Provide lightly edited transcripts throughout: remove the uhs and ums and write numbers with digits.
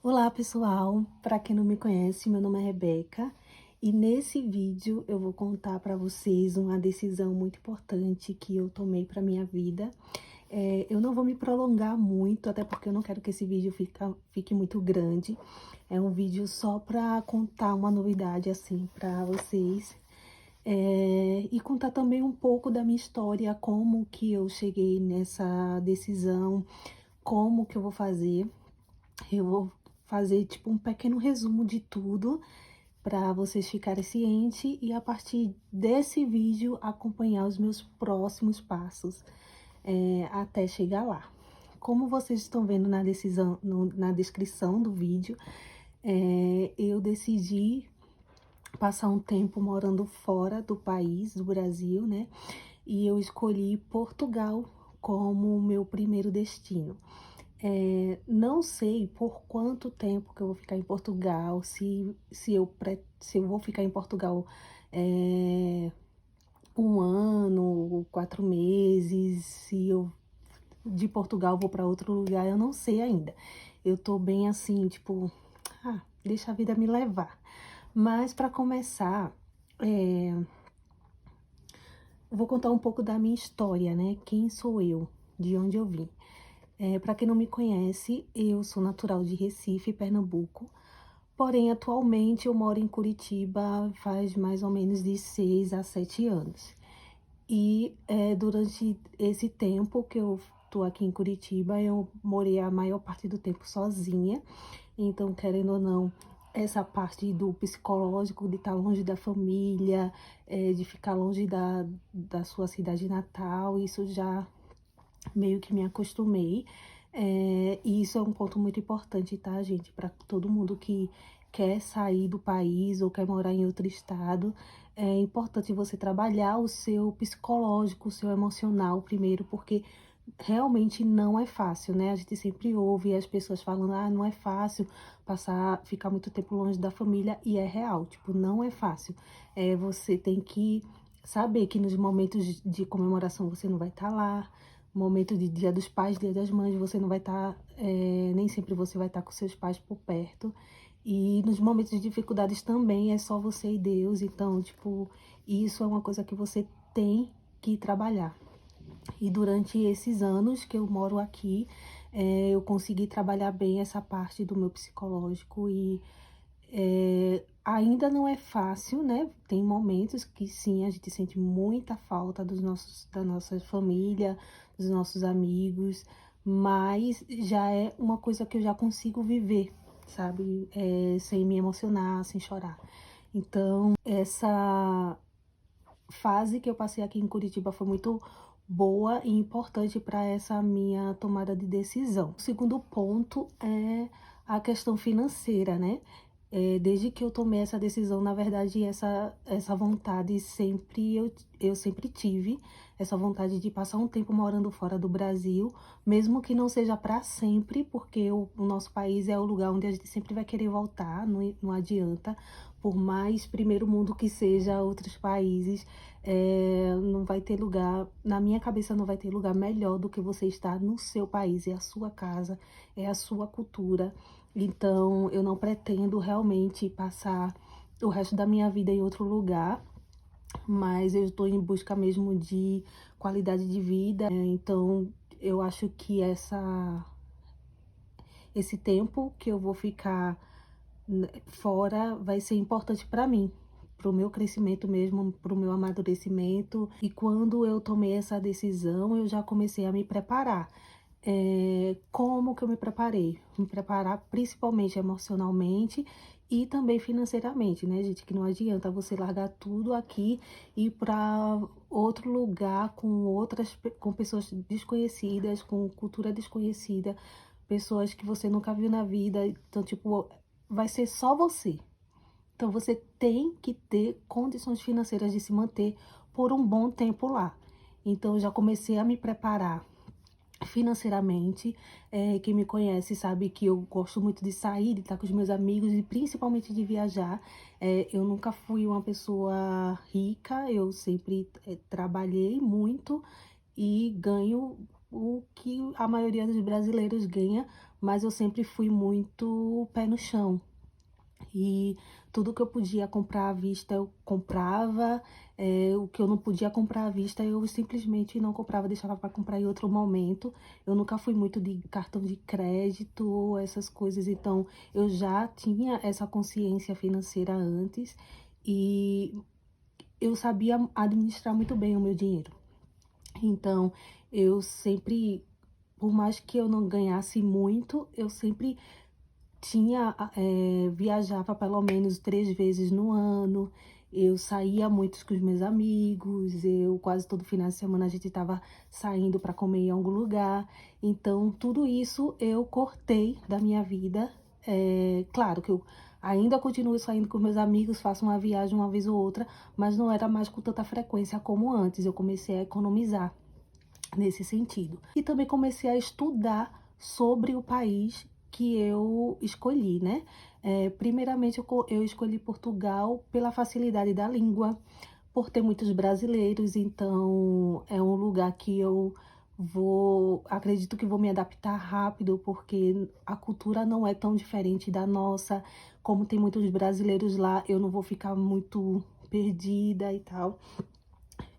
Olá pessoal, para quem não me conhece, meu nome é Rebeca e nesse vídeo eu vou contar para vocês uma decisão muito importante que eu tomei para minha vida. Eu não vou me prolongar muito, até porque eu não quero que esse vídeo fique muito grande. É um vídeo só para contar uma novidade assim para vocês. E contar também um pouco da minha história, como que eu cheguei nessa decisão, como que eu vou fazer. Eu vou fazer tipo um pequeno resumo de tudo para vocês ficarem cientes e a partir desse vídeo acompanhar os meus próximos passos até chegar lá. Como vocês estão vendo na decisão, na descrição do vídeo, eu decidi passar um tempo morando fora do país, do Brasil, né? E eu escolhi Portugal como meu primeiro destino. Não sei por quanto tempo que eu vou ficar em Portugal, se eu vou ficar em Portugal, 1 ano, 4 meses, se eu de Portugal vou para outro lugar, eu não sei ainda. Eu tô bem assim, tipo, deixa a vida me levar. Mas para começar, eu vou contar um pouco da minha história, né? Quem sou eu? De onde eu vim? Para quem não me conhece, eu sou natural de Recife, Pernambuco. Porém, atualmente eu moro em Curitiba faz mais ou menos de 6 a 7 anos. E durante esse tempo que eu tô aqui em Curitiba, eu morei a maior parte do tempo sozinha. Então, querendo ou não, essa parte do psicológico, de estar longe da família, de ficar longe da sua cidade natal, isso já meio que me acostumei. E isso é um ponto muito importante, tá, gente? Para todo mundo que quer sair do país ou quer morar em outro estado, é importante você trabalhar o seu psicológico, o seu emocional primeiro, porque realmente não é fácil, né? A gente sempre ouve as pessoas falando, não é fácil ficar muito tempo longe da família, e é real, tipo, não é fácil. Você tem que saber que nos momentos de comemoração você não vai estar lá, momento de Dia dos Pais, Dia das Mães, você não vai estar, nem sempre você vai estar com seus pais por perto. E nos momentos de dificuldades também é só você e Deus. Então, tipo, isso é uma coisa que você tem que trabalhar. E durante esses anos que eu moro aqui, eu consegui trabalhar bem essa parte do meu psicológico e ainda não é fácil, né? Tem momentos que sim, a gente sente muita falta da nossa família, dos nossos amigos, mas já é uma coisa que eu já consigo viver, sabe? Sem me emocionar, sem chorar. Então, essa fase que eu passei aqui em Curitiba foi muito boa e importante para essa minha tomada de decisão. O segundo ponto é a questão financeira, né? Desde que eu tomei essa decisão, na verdade, essa vontade eu sempre tive, essa vontade de passar um tempo morando fora do Brasil, mesmo que não seja para sempre, porque o nosso país é o lugar onde a gente sempre vai querer voltar, não adianta, por mais primeiro mundo que seja outros países, não vai ter lugar, na minha cabeça não vai ter lugar melhor do que você estar no seu país, é a sua casa, é a sua cultura. Então, eu não pretendo realmente passar o resto da minha vida em outro lugar, mas eu estou em busca mesmo de qualidade de vida. Então, eu acho que esse tempo que eu vou ficar fora vai ser importante para mim, para o meu crescimento mesmo, para o meu amadurecimento. E quando eu tomei essa decisão, eu já comecei a me preparar. Como que eu me preparei? Me preparar principalmente emocionalmente e também financeiramente, né, gente? Que não adianta você largar tudo aqui e ir para outro lugar com pessoas desconhecidas, com cultura desconhecida, pessoas que você nunca viu na vida. Então, tipo, vai ser só você. Então, você tem que ter condições financeiras de se manter por um bom tempo lá. Então, eu já comecei a me preparar financeiramente. Quem me conhece sabe que eu gosto muito de sair, de estar com os meus amigos e principalmente de viajar. Eu nunca fui uma pessoa rica, eu sempre trabalhei muito e ganho o que a maioria dos brasileiros ganha, mas eu sempre fui muito pé no chão. E tudo que eu podia comprar à vista, eu comprava, o que eu não podia comprar à vista, eu simplesmente não comprava, deixava para comprar em outro momento. Eu nunca fui muito de cartão de crédito, essas coisas, então eu já tinha essa consciência financeira antes e eu sabia administrar muito bem o meu dinheiro. Então, eu sempre, por mais que eu não ganhasse muito, eu sempre viajava pelo menos 3 vezes no ano, eu saía muito com os meus amigos, eu quase todo final de semana a gente estava saindo para comer em algum lugar. Então tudo isso eu cortei da minha vida. Claro que eu ainda continuo saindo com meus amigos, faço uma viagem uma vez ou outra, mas não era mais com tanta frequência como antes. Eu comecei a economizar nesse sentido. E também comecei a estudar sobre o país que eu escolhi, né? Primeiramente, eu escolhi Portugal pela facilidade da língua, por ter muitos brasileiros, então é um lugar que eu acredito que vou me adaptar rápido, porque a cultura não é tão diferente da nossa. Como tem muitos brasileiros lá, eu não vou ficar muito perdida e tal.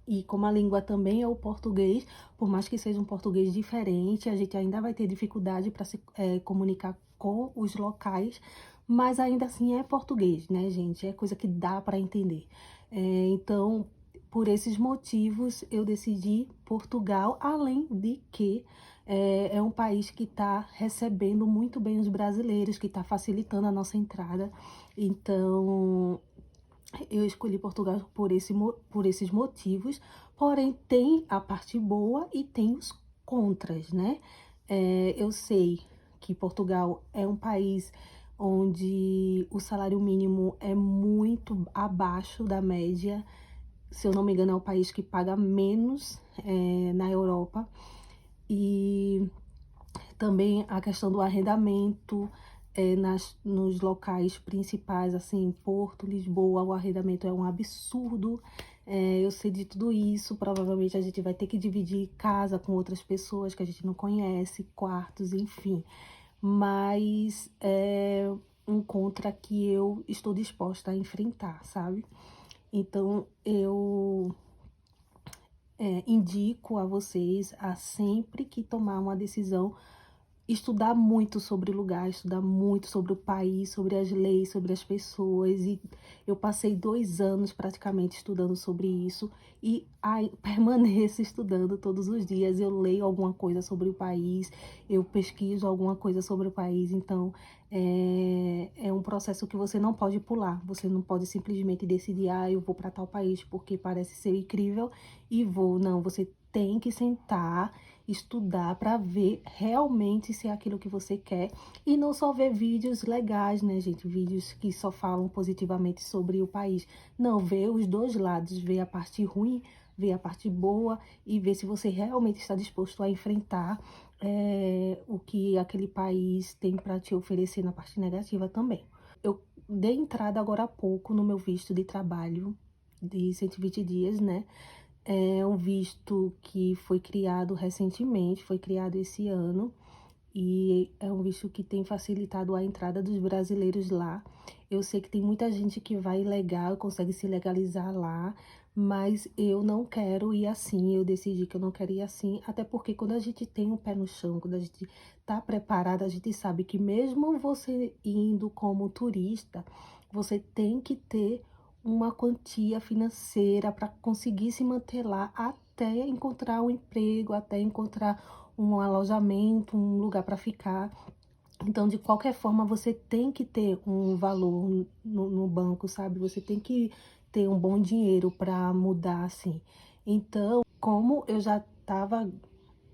E como a língua também é o português, por mais que seja um português diferente, a gente ainda vai ter dificuldade para se comunicar com os locais, mas ainda assim é português, né, gente? É coisa que dá para entender. Então, por esses motivos, eu decidi Portugal, além de que é um país que está recebendo muito bem os brasileiros, que está facilitando a nossa entrada. Então, eu escolhi Portugal por esses motivos, porém tem a parte boa e tem os contras, né? Eu sei que Portugal é um país onde o salário mínimo é muito abaixo da média. Se eu não me engano, é o país que paga menos, na Europa. E também a questão do arrendamento, nos locais principais, assim, Porto, Lisboa, o arrendamento é um absurdo. Eu sei de tudo isso, provavelmente a gente vai ter que dividir casa com outras pessoas que a gente não conhece, quartos, enfim. Mas é um contra que eu estou disposta a enfrentar, sabe? Então, eu indico a vocês a sempre que tomar uma decisão, estudar muito sobre o lugar, estudar muito sobre o país, sobre as leis, sobre as pessoas. E eu passei 2 anos praticamente estudando sobre isso e permaneço estudando todos os dias. Eu leio alguma coisa sobre o país, eu pesquiso alguma coisa sobre o país. Então, é um processo que você não pode pular. Você não pode simplesmente decidir, eu vou para tal país porque parece ser incrível e vou. Não, você tem que sentar, estudar para ver realmente se é aquilo que você quer e não só ver vídeos legais, né, gente? Vídeos que só falam positivamente sobre o país. Não, ver os dois lados, ver a parte ruim, ver a parte boa e ver se você realmente está disposto a enfrentar o que aquele país tem para te oferecer na parte negativa também. Eu dei entrada agora há pouco no meu visto de trabalho de 120 dias, né? É um visto que foi criado recentemente, foi criado esse ano, e é um visto que tem facilitado a entrada dos brasileiros lá. Eu sei que tem muita gente que vai ilegal, consegue se legalizar lá, mas eu não quero ir assim, eu decidi que eu não quero ir assim, até porque quando a gente tem o pé no chão, quando a gente tá preparada, a gente sabe que mesmo você indo como turista, você tem que ter uma quantia financeira para conseguir se manter lá até encontrar um emprego, até encontrar um alojamento, um lugar para ficar. Então, de qualquer forma, você tem que ter um valor no banco, sabe? Você tem que ter um bom dinheiro para mudar, assim. Então, como eu já estava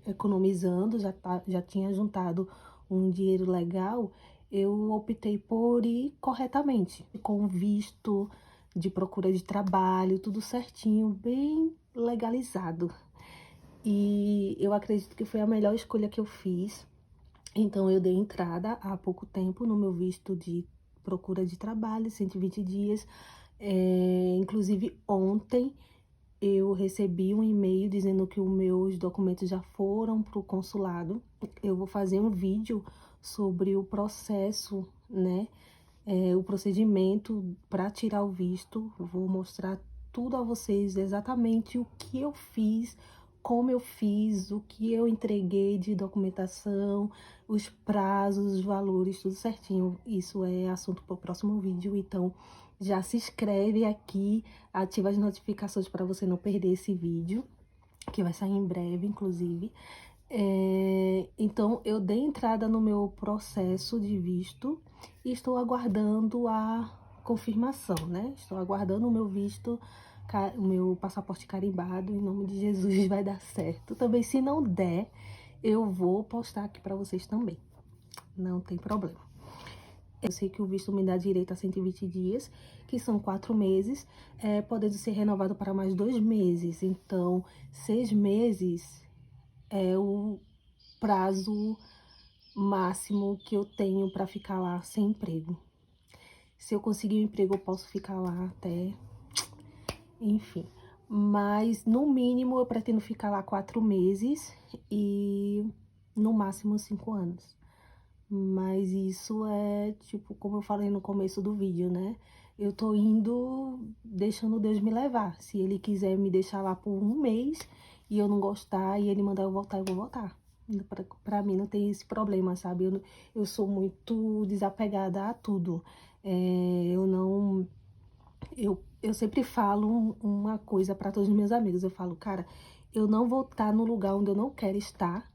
economizando, já tinha juntado um dinheiro legal, eu optei por ir corretamente, com visto de procura de trabalho, tudo certinho, bem legalizado. E eu acredito que foi a melhor escolha que eu fiz. Então, eu dei entrada há pouco tempo no meu visto de procura de trabalho, 120 dias. Inclusive, ontem eu recebi um e-mail dizendo que os meus documentos já foram para o consulado. Eu vou fazer um vídeo sobre o processo, né? O procedimento para tirar o visto. Vou mostrar tudo a vocês, exatamente o que eu fiz, como eu fiz, o que eu entreguei de documentação, os prazos, os valores, tudo certinho. Isso é assunto para o próximo vídeo, então já se inscreve aqui, ativa as notificações para você não perder esse vídeo, que vai sair em breve, inclusive. Então, eu dei entrada no meu processo de visto e estou aguardando a confirmação, né? Estou aguardando o meu visto, o meu passaporte carimbado, em nome de Jesus vai dar certo. Também, se não der, eu vou postar aqui para vocês também, não tem problema. Eu sei que o visto me dá direito a 120 dias, que são 4 meses, podendo ser renovado para mais 2 meses. Então, 6 meses é o prazo máximo que eu tenho para ficar lá sem emprego. Se eu conseguir um emprego, eu posso ficar lá até, enfim. Mas, no mínimo, eu pretendo ficar lá 4 meses e, no máximo, 5 anos. Mas isso é, tipo, como eu falei no começo do vídeo, né? Eu tô indo, deixando Deus me levar. Se Ele quiser me deixar lá por 1 mês e eu não gostar e Ele mandar eu voltar, eu vou voltar. Pra mim não tem esse problema, sabe? Eu sou muito desapegada a tudo. Eu não... Eu sempre falo uma coisa para todos os meus amigos. Eu falo, cara, eu não vou estar no lugar onde eu não quero estar.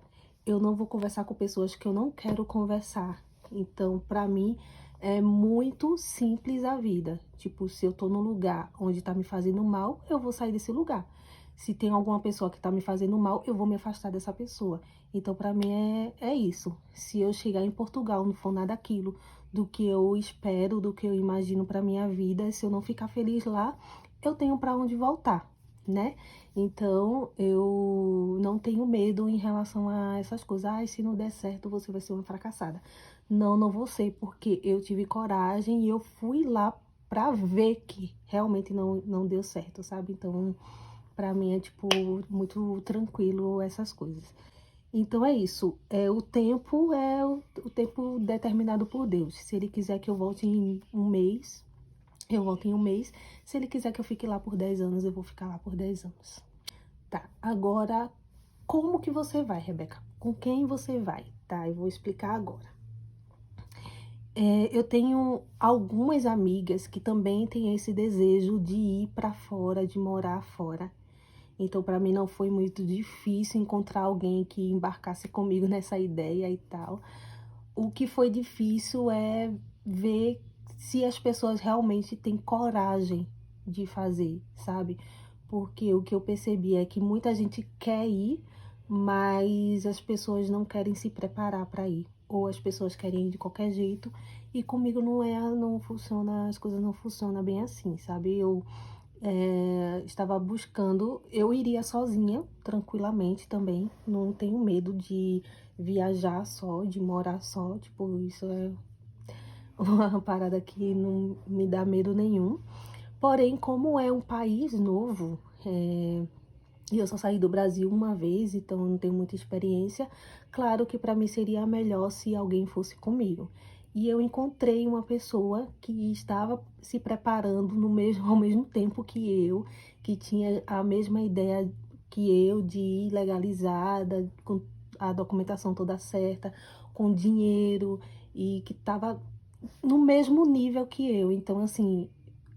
Eu não vou conversar com pessoas que eu não quero conversar. Então, pra mim, é muito simples a vida. Tipo, se eu tô num lugar onde tá me fazendo mal, eu vou sair desse lugar. Se tem alguma pessoa que tá me fazendo mal, eu vou me afastar dessa pessoa. Então, pra mim, é isso. Se eu chegar em Portugal, não for nada aquilo do que eu espero, do que eu imagino pra minha vida, se eu não ficar feliz lá, eu tenho pra onde voltar, né? Então, eu não tenho medo em relação a essas coisas. Ai, se não der certo, você vai ser uma fracassada. Não, não vou ser, porque eu tive coragem e eu fui lá pra ver que realmente não deu certo, sabe? Então, pra mim é, tipo, muito tranquilo essas coisas. Então, é isso. O tempo é o tempo determinado por Deus. Se Ele quiser que eu volte em 1 mês, eu volto em 1 mês. Se Ele quiser que eu fique lá por 10 anos, eu vou ficar lá por 10 anos. Tá, agora, como que você vai, Rebeca? Com quem você vai? Tá, eu vou explicar agora. Eu tenho algumas amigas que também têm esse desejo de ir pra fora, de morar fora. Então, pra mim não foi muito difícil encontrar alguém que embarcasse comigo nessa ideia e tal. O que foi difícil é ver se as pessoas realmente têm coragem de fazer, sabe? Porque o que eu percebi é que muita gente quer ir, mas as pessoas não querem se preparar para ir. Ou as pessoas querem ir de qualquer jeito. E comigo não funciona, as coisas não funcionam bem assim, sabe? Eu estava buscando, eu iria sozinha, tranquilamente também. Não tenho medo de viajar só, de morar só. Tipo, isso é uma parada que não me dá medo nenhum. Porém, como é um país novo, e eu só saí do Brasil uma vez, então não tenho muita experiência, claro que para mim seria melhor se alguém fosse comigo. E eu encontrei uma pessoa que estava se preparando ao mesmo tempo que tinha a mesma ideia que eu de ir legalizada, com a documentação toda certa, com dinheiro, e que estava no mesmo nível que eu. Então, assim,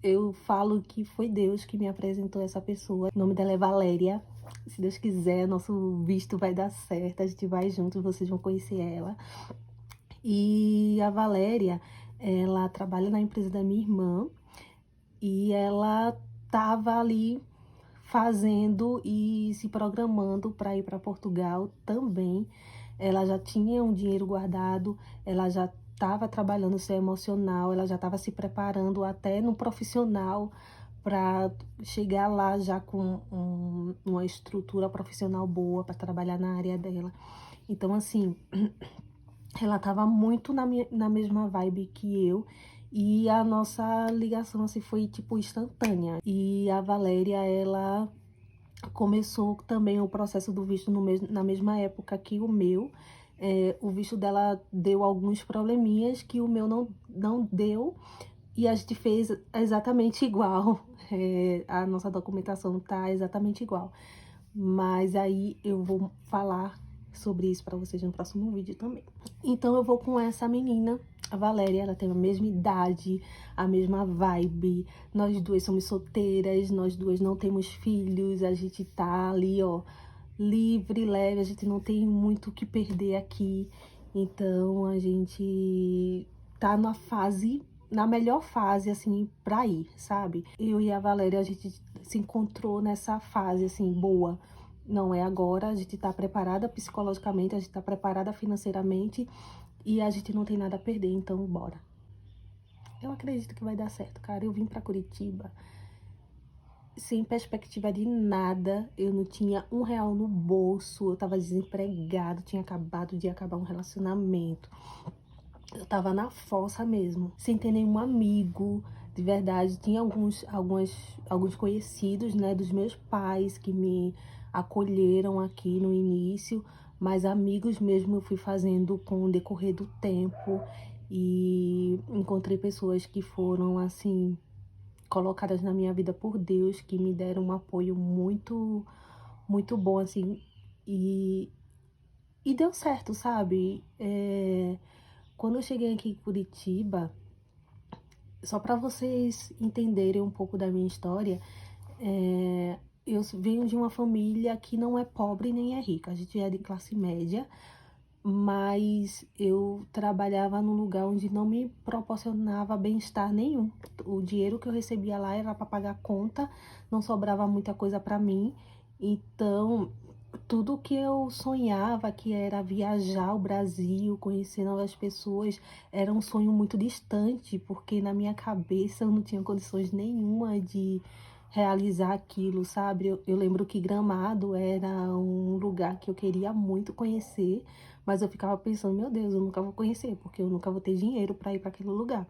eu falo que foi Deus que me apresentou essa pessoa. O nome dela é Valéria. Se Deus quiser, nosso visto vai dar certo. A gente vai junto, vocês vão conhecer ela. E a Valéria, ela trabalha na empresa da minha irmã. E ela tava ali fazendo e se programando para ir para Portugal também. Ela já tinha um dinheiro guardado, ela já estava trabalhando seu emocional, ela já estava se preparando até no profissional para chegar lá já com uma estrutura profissional boa para trabalhar na área dela. Então, assim, ela estava muito na mesma vibe que eu. E a nossa ligação, assim, foi, tipo, instantânea. E a Valéria, ela começou também o processo do visto na mesma época que o meu. O visto dela deu alguns probleminhas que o meu não deu, e a gente fez exatamente igual. A nossa documentação tá exatamente igual. Mas aí eu vou falar sobre isso para vocês no próximo vídeo também. Então eu vou com essa menina, a Valéria, ela tem a mesma idade, a mesma vibe. Nós duas somos solteiras, nós duas não temos filhos, a gente tá ali, ó, livre, leve, a gente não tem muito o que perder aqui. Então a gente tá na melhor fase, assim, pra ir, sabe? Eu e a Valéria, a gente se encontrou nessa fase, assim, boa. Não é agora, a gente tá preparada psicologicamente, a gente tá preparada financeiramente e a gente não tem nada a perder, então bora. Eu acredito que vai dar certo, cara. Eu vim pra Curitiba sem perspectiva de nada, eu não tinha R$ 1 no bolso, eu tava desempregada, tinha acabado de acabar um relacionamento. Eu tava na fossa mesmo, sem ter nenhum amigo, de verdade. Tinha alguns conhecidos, né, dos meus pais que me acolheram aqui no início, mas amigos mesmo eu fui fazendo com o decorrer do tempo e encontrei pessoas que foram, assim, colocadas na minha vida por Deus, que me deram um apoio muito, muito bom, assim, e deu certo, sabe? Quando eu cheguei aqui em Curitiba, só para vocês entenderem um pouco da minha história, eu venho de uma família que não é pobre nem é rica, a gente é de classe média, mas eu trabalhava num lugar onde não me proporcionava bem-estar nenhum. O dinheiro que eu recebia lá era para pagar conta, não sobrava muita coisa para mim. Então, tudo que eu sonhava, que era viajar o Brasil, conhecer novas pessoas, era um sonho muito distante, porque na minha cabeça eu não tinha condições nenhuma de realizar aquilo, sabe? Eu lembro que Gramado era um lugar que eu queria muito conhecer, mas eu ficava pensando, meu Deus, eu nunca vou conhecer, porque eu nunca vou ter dinheiro para ir para aquele lugar.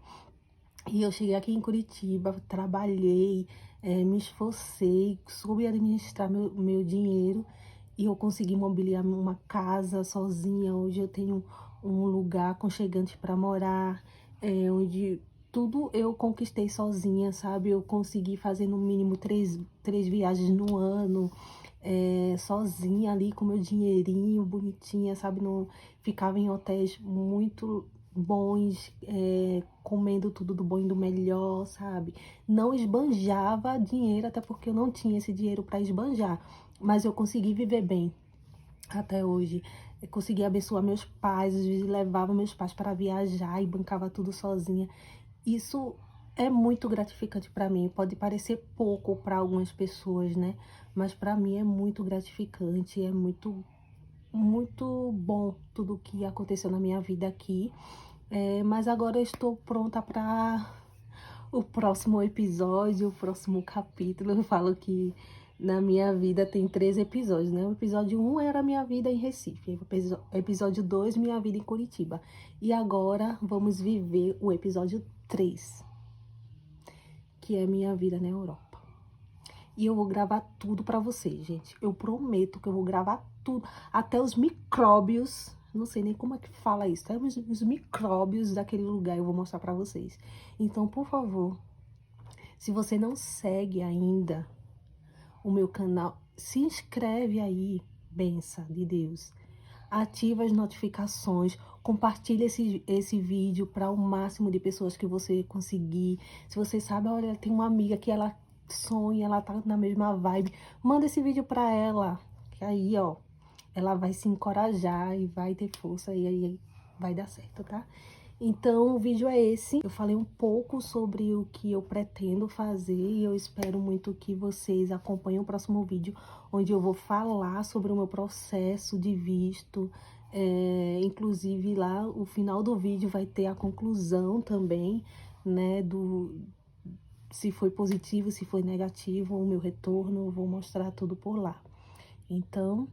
E eu cheguei aqui em Curitiba, trabalhei, me esforcei, soube administrar meu dinheiro e eu consegui mobiliar uma casa sozinha. Hoje eu tenho um lugar aconchegante para morar, onde tudo eu conquistei sozinha, sabe? Eu consegui fazer no mínimo três viagens no ano, sozinha ali com meu dinheirinho, bonitinha, sabe? Não ficava em hotéis muito bons, comendo tudo do bom e do melhor, sabe? Não esbanjava dinheiro, até porque eu não tinha esse dinheiro para esbanjar, mas eu consegui viver bem até hoje. Eu consegui abençoar meus pais, às vezes levava meus pais para viajar e bancava tudo sozinha. Isso é muito gratificante para mim. Pode parecer pouco para algumas pessoas, né? Mas para mim é muito gratificante, é muito, muito bom tudo que aconteceu na minha vida aqui. Mas agora eu estou pronta para o próximo episódio, o próximo capítulo. Eu falo que na minha vida tem 3 episódios, né? O episódio 1 era a minha vida em Recife, o episódio 2, minha vida em Curitiba. E agora vamos viver o episódio 3, que é minha vida na Europa. E eu vou gravar tudo pra vocês, gente. Eu prometo que eu vou gravar tudo, até os micróbios, não sei nem como é que fala isso, até os micróbios daquele lugar eu vou mostrar pra vocês. Então, por favor, se você não segue ainda o meu canal, se inscreve aí, benção de Deus. Ativa as notificações, compartilha esse vídeo para o máximo de pessoas que você conseguir. Se você sabe, olha, tem uma amiga que ela sonha, ela tá na mesma vibe, manda esse vídeo para ela, que aí, ó, ela vai se encorajar e vai ter força e aí vai dar certo, tá? Então, o vídeo é esse. Eu falei um pouco sobre o que eu pretendo fazer e eu espero muito que vocês acompanhem o próximo vídeo, onde eu vou falar sobre o meu processo de visto. Inclusive, lá, o final do vídeo vai ter a conclusão também, né, se foi positivo, se foi negativo, o meu retorno, eu vou mostrar tudo por lá. Então,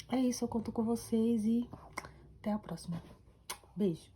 é isso, eu conto com vocês e até a próxima. Beijo.